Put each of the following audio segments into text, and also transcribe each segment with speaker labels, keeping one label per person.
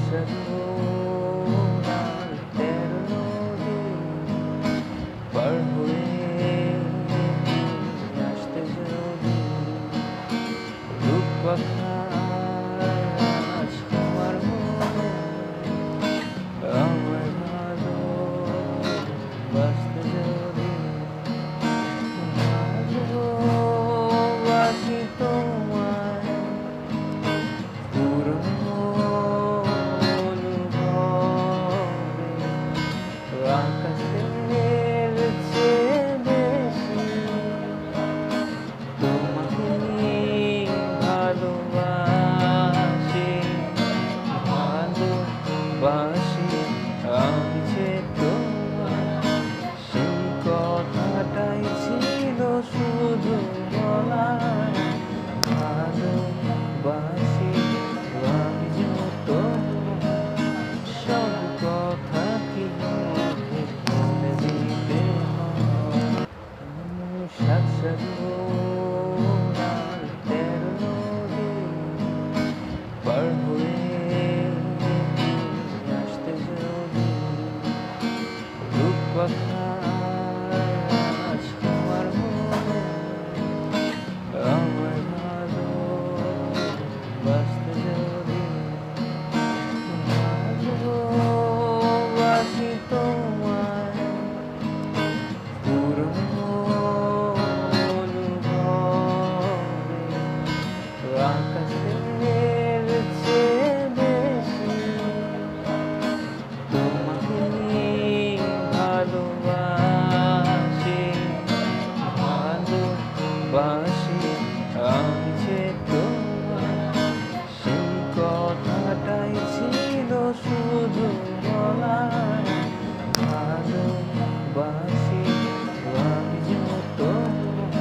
Speaker 1: সাধনার ১৩ নদী পার হয়ে আসতে যদি রূপকথা আজ আমার মনে আমার ভালোবাসতে যদি ভালোবাসি তোমায় পুরনো অনুভবে আকাশের চেয়ে বেশি তোমাকে ভালোবাসি ভালোবাসি আমি যে তোমার সেই কথাটাই ছিল শুধু বলা ভালোবাসি আমি যে তোমার সব কথা কি মুখে বলে দিতে সাত সাধনার ১৩ নদী পার হয়ে আসতে যদি রূপকথা আজ আমার মনে আমার ভালোবাসতে যদি ভালোবাসি তোমায় পুরনো অনুভবে আকাশের চেয়ে বেশি তোমাকে ভালোবাসি ভালোবাসি আমি যে তোমার সেই কথাটাই ছিল শুধু বলা ভালোবাসি আমি যে তোমার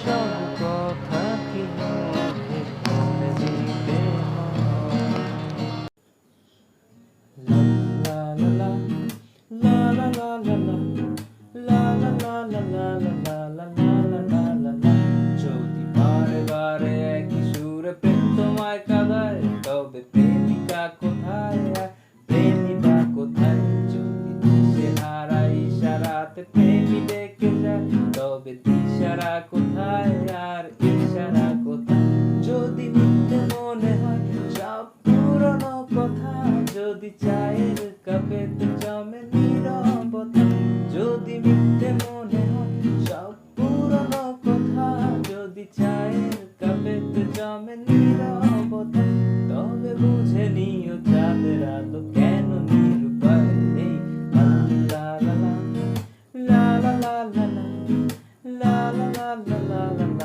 Speaker 1: সব কথা কি মুখে বলে দিতে লা লা লা লা লা লা লা লা লা লা লা লা লা লা লা লা লা। যদি বারে বারে একই সুরে প্রেম তোমায় কাঁদায় তবে প্রেমিকা কোথায় আর প্রেমিকা কোথায়? যদি দিশেহারা ইশারাতে প্রেমী ডেকে যায় তবে দিশারা কোথায় আর ইশারা কোথায়? যদি মিথ্যে মনে হয় সব পুরনো কথা, যদি চায়ের কাপেতে জমে নীরবতা, যদি মিথ্যে মনে হয় সব পুরনো কথা, যদি চায়ের কাপেতে জমে নীরবতা, তবে বুঝে নিও চাঁদের আলো কেন নিরুপায়। এই লা লা লা লা লা লা লা লা লা লা লা লা লা লা লা।